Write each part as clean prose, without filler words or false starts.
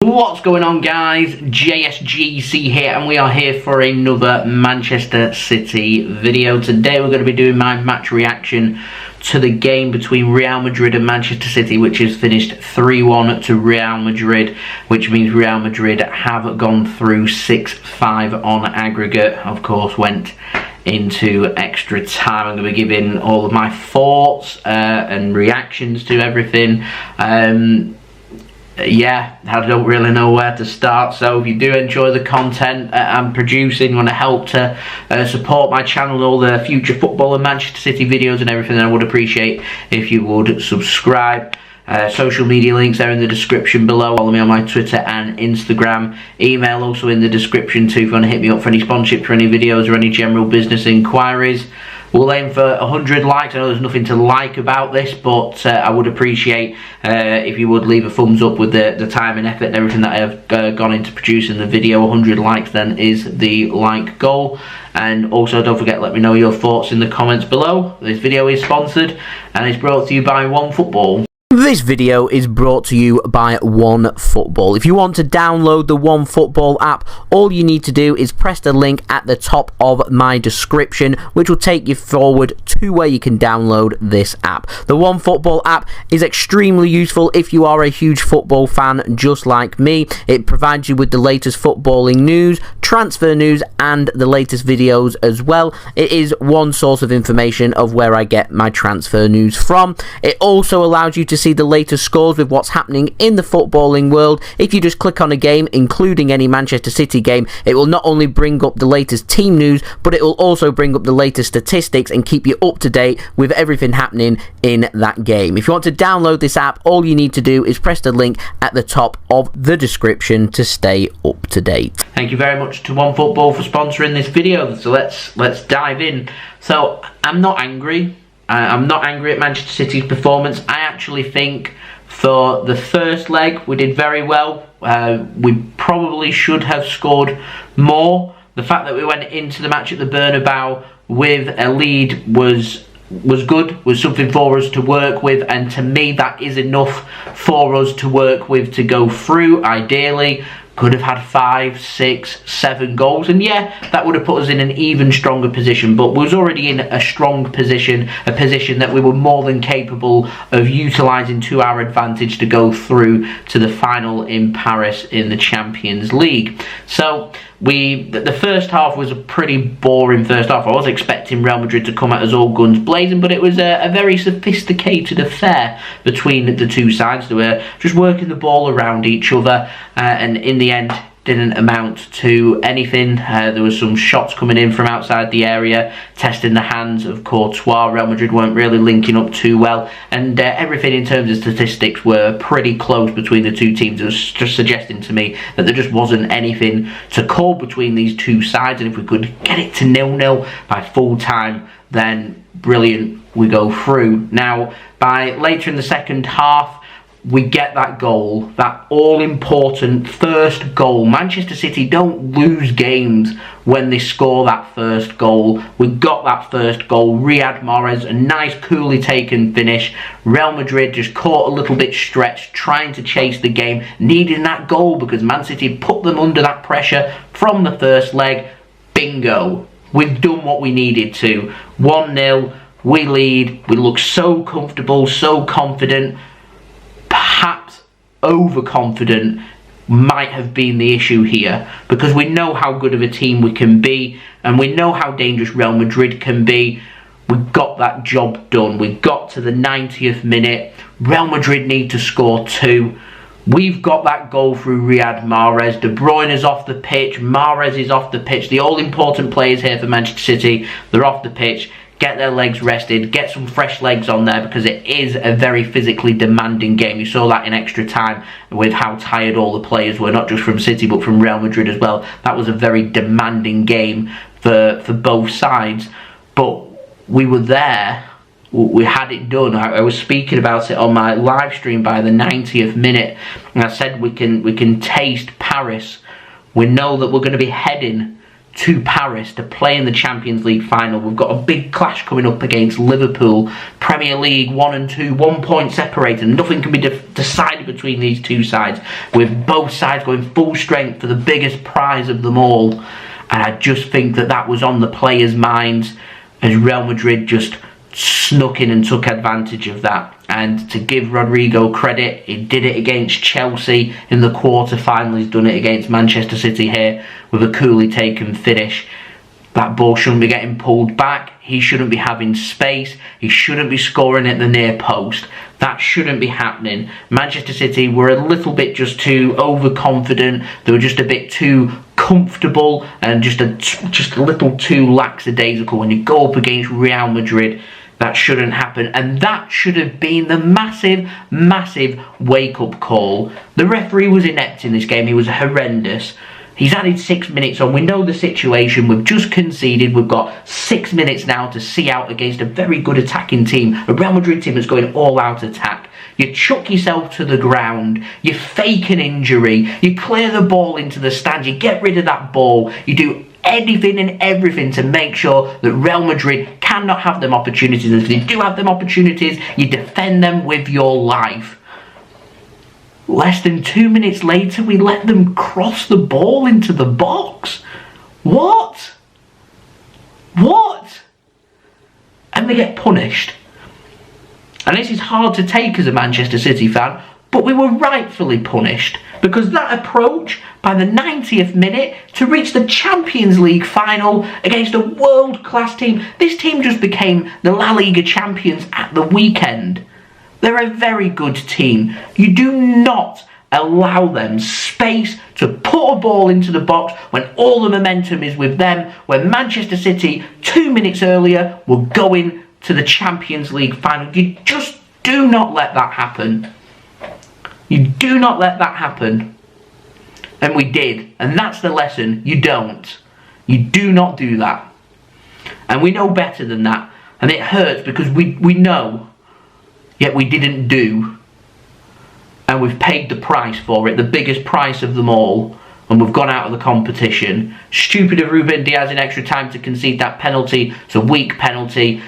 What's going on, guys? JSGC here, and we are here for another Manchester City video. Today we're going to be doing my match reaction to the game between Real Madrid and Manchester City, which has finished 3-1 to Real Madrid, which means Real Madrid have gone through 6-5 on aggregate. Of course, went into extra time. I'm going to be giving all of my thoughts and reactions to everything. Yeah, I don't really know where to start, so if you do enjoy the content I'm producing, want to help to support my channel and all the future football and Manchester City videos and everything, I would appreciate if you would subscribe. Social media links are in the description below. Follow me on my Twitter and Instagram. Email also in the description too if you want to hit me up for any sponsorship for any videos or any general business inquiries. We'll aim for 100 likes. I know there's nothing to like about this, but I would appreciate if you would leave a thumbs up with the time and effort and everything that I have gone into producing the video. 100 likes then is the like goal. And also don't forget, let me know your thoughts in the comments below. This video is sponsored and is brought to you by OneFootball. This video is brought to you by OneFootball. If you want to download the OneFootball app, all you need to do is press the link at the top of my description, which will take you forward to where you can download this app. The OneFootball app is extremely useful if you are a huge football fan just like me. It provides you with the latest footballing news, transfer news, and the latest videos as well. It is one source of information of where I get my transfer news from. It also allows you to see the latest scores with what's happening in the footballing world. If you just click on a game, including any Manchester City game, it will not only bring up the latest team news, but it will also bring up the latest statistics and keep you up to date with everything happening in that game. If you want to download this app, all you need to do is press the link at the top of the description to stay up to date. Thank you very much to OneFootball for sponsoring this video. So let's dive in. So I'm not angry. I'm not angry at Manchester City's performance. I actually think for the first leg we did very well. We probably should have scored more. The fact that we went into the match at the Bernabeu with a lead was good, was something for us to work with, and to me that is enough for us to work with to go through. Ideally could have had 5, 6, 7 goals, and yeah, that would have put us in an even stronger position, but we was already in a strong position, a position that we were more than capable of utilising to our advantage to go through to the final in Paris in the Champions League. So the first half was a pretty boring first half. I was expecting Real Madrid to come at us all guns blazing, but it was a very sophisticated affair between the two sides. They were just working the ball around each other, and in the end didn't amount to anything. There was some shots coming in from outside the area, testing the hands of Courtois. Real Madrid weren't really linking up too well, and everything in terms of statistics were pretty close between the two teams. It was just suggesting to me that there just wasn't anything to call between these two sides, and if we could get it to 0-0 by full time, then brilliant, we go through. Now, by later in the second half, we get that goal, that all-important first goal. Manchester City don't lose games when they score that first goal. We got that first goal. Riyad Mahrez, a nice, coolly taken finish. Real Madrid just caught a little bit stretched, trying to chase the game, needing that goal because Man City put them under that pressure from the first leg. Bingo. We've done what we needed to. 1-0, we lead. We look so comfortable, so confident. Perhaps overconfident might have been the issue here, because we know how good of a team we can be and we know how dangerous Real Madrid can be. We got that job done. We got to the 90th minute. Real Madrid need to score 2. We've got that goal through Riyad Mahrez. De Bruyne is off the pitch. Mahrez is off the pitch. The all-important players here for Manchester City, they're off the pitch. Get their legs rested, get some fresh legs on there, because it is a very physically demanding game. You saw that in extra time with how tired all the players were, not just from City but from Real Madrid as well. That was a very demanding game for both sides, but we were there. We had it done. I was speaking about it on my live stream by the 90th minute, and I said we can taste Paris. We know that we're going to be heading to Paris to play in the Champions League final. We've got a big clash coming up against Liverpool. Premier League 1 and 2, 1 point separated. Nothing can be decided between these two sides, with both sides going full strength for the biggest prize of them all. And I just think that was on the players' minds, as Real Madrid just snuck in and took advantage of that. And to give Rodrygo credit, he did it against Chelsea in the quarter-final. He's done it against Manchester City here with a coolly taken finish. That ball shouldn't be getting pulled back. He shouldn't be having space. He shouldn't be scoring at the near post. That shouldn't be happening. Manchester City were a little bit just too overconfident. They were just a bit too comfortable and just a little too lackadaisical. When you go up against Real Madrid, that shouldn't happen, and that should have been the massive wake-up call. The referee was inept in this game. He was horrendous. He's added 6 minutes on. We know the situation. We've just conceded. We've got 6 minutes now to see out against a very good attacking team, a Real Madrid team that's going all-out attack. You chuck yourself to the ground, you fake an injury, you clear the ball into the stand, you get rid of that ball, you do anything and everything to make sure that Real Madrid cannot have them opportunities, and if they do have them opportunities, you defend them with your life. Less than 2 minutes later, we let them cross the ball into the box. What? And they get punished. And this is hard to take as a Manchester City fan, but we were rightfully punished, because that approach by the 90th minute to reach the Champions League final against a world-class team, this team just became the La Liga champions at the weekend. They're a very good team. You do not allow them space to put a ball into the box when all the momentum is with them, when Manchester City 2 minutes earlier were going to the Champions League final. You just do not let that happen. You do not let that happen. And we did. And that's the lesson. You don't. You do not do that. And we know better than that. And it hurts because we know, yet we didn't do. And we've paid the price for it, the biggest price of them all. And we've gone out of the competition. Stupid of Ruben Dias in extra time to concede that penalty. It's a weak penalty.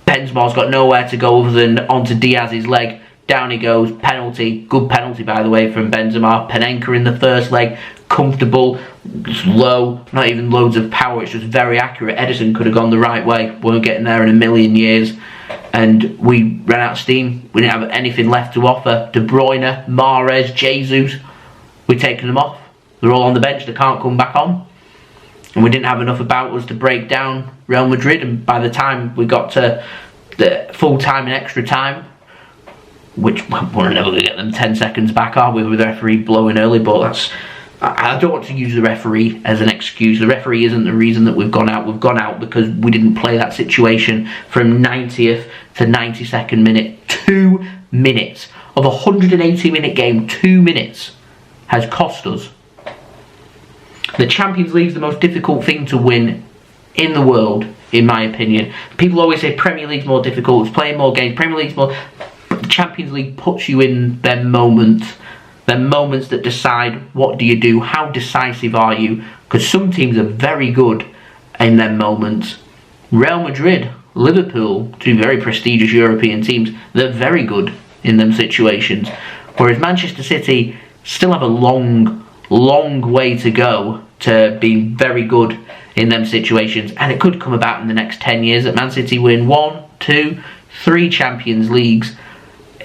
Benzema's got nowhere to go other than onto Diaz's leg. Down he goes. Penalty. Good penalty, by the way, from Benzema. Panenka in the first leg. Comfortable. Just low. Not even loads of power. It's just very accurate. Ederson could have gone the right way. Weren't getting there in a million years. And we ran out of steam. We didn't have anything left to offer. De Bruyne, Mahrez, Jesus. We've taken them off. They're all on the bench. They can't come back on. And we didn't have enough about us to break down Real Madrid. And by the time we got to the full time and extra time, which we're never going to get them 10 seconds back, are we, with the referee blowing early? But that's, I don't want to use the referee as an excuse. The referee isn't the reason that we've gone out. We've gone out because we didn't play that situation from 90th to 92nd minute. 2 minutes of a 180-minute game. 2 minutes has cost us. The Champions League is the most difficult thing to win in the world, in my opinion. People always say Premier League's more difficult, it's playing more games, Premier League's more... But the Champions League puts you in them moments that decide what do you do, how decisive are you, because some teams are very good in them moments. Real Madrid, Liverpool, two very prestigious European teams, they're very good in them situations. Whereas Manchester City still have a long way to go to being very good in them situations, and it could come about in the next 10 years that Man City win 1, 2, 3 Champions Leagues.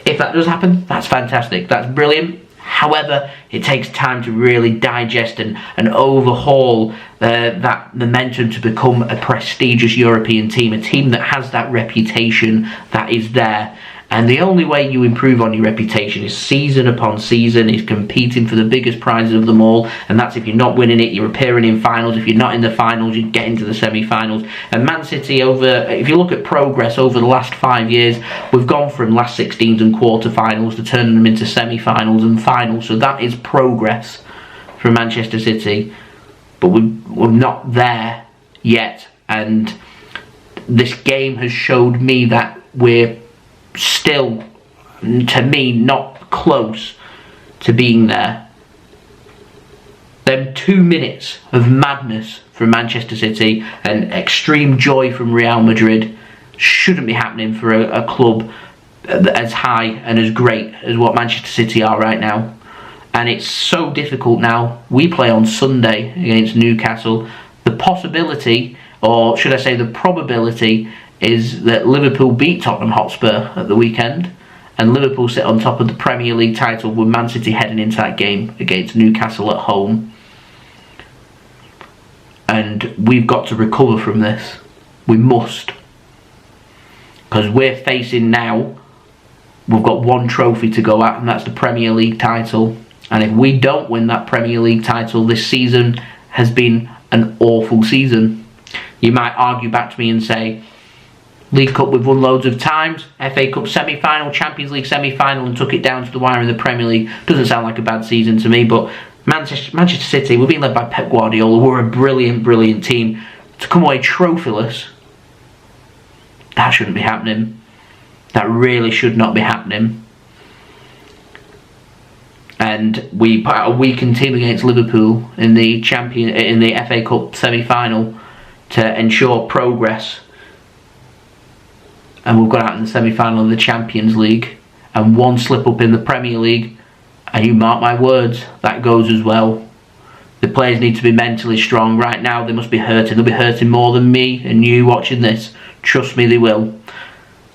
If that does happen, that's fantastic, that's brilliant. However, it takes time to really digest and overhaul that momentum to become a prestigious European team, a team that has that reputation that is there. And the only way you improve on your reputation is season upon season, is competing for the biggest prizes of them all. And that's if you're not winning it, you're appearing in finals. If you're not in the finals, you get into the semi-finals. And Man City, if you look at progress over the last 5 years, we've gone from last 16s and quarter-finals to turning them into semi-finals and finals. So that is progress from Manchester City. But we're not there yet. And this game has showed me that we're still, to me, not close to being there. them 2 minutes of madness from Manchester City and extreme joy from Real Madrid shouldn't be happening for a club as high and as great as what Manchester City are right now. And it's so difficult now. We play on Sunday against Newcastle. The possibility, or should I say the probability, is that Liverpool beat Tottenham Hotspur at the weekend and Liverpool sit on top of the Premier League title with Man City heading into that game against Newcastle at home. And we've got to recover from this. We must. Because we're facing now, we've got one trophy to go at, and that's the Premier League title. And if we don't win that Premier League title, this season has been an awful season. You might argue back to me and say, League Cup we've won loads of times, FA Cup semi-final, Champions League semi-final, and took it down to the wire in the Premier League. Doesn't sound like a bad season to me, but Manchester City, we're being led by Pep Guardiola. We're a brilliant, brilliant team. To come away trophyless, that shouldn't be happening. That really should not be happening. And we put out a weakened team against Liverpool in the FA Cup semi-final to ensure progress. And we've got out in the semi-final of the Champions League, and one slip up in the Premier League, and you mark my words, that goes as well. The players need to be mentally strong. Right now they must be hurting. They'll be hurting more than me and you watching this. Trust me, they will.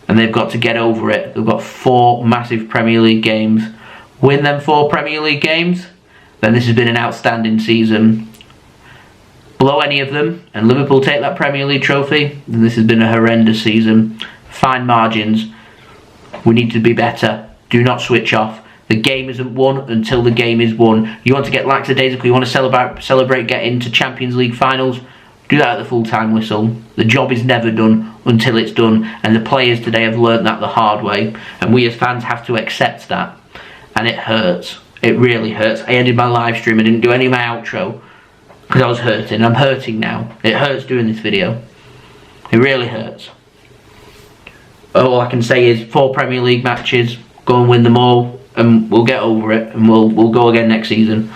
And they've got to get over it. They've got 4 massive Premier League games. Win them 4 Premier League games, then this has been an outstanding season. Blow any of them and Liverpool take that Premier League trophy, then this has been a horrendous season. Fine margins. We need to be better. Do not switch off. The game isn't won until the game is won. You want to get lackadaisical, you want to celebrate getting to Champions League finals, do that at the full-time whistle. The job is never done until it's done, and the players today have learnt that the hard way, and we as fans have to accept that. And it hurts. It really hurts. I ended my live stream. I didn't do any of my outro because I was hurting. I'm hurting now. It hurts doing this video. It really hurts. All I can say is 4 Premier League matches, go and win them all, and we'll get over it, and we'll go again next season.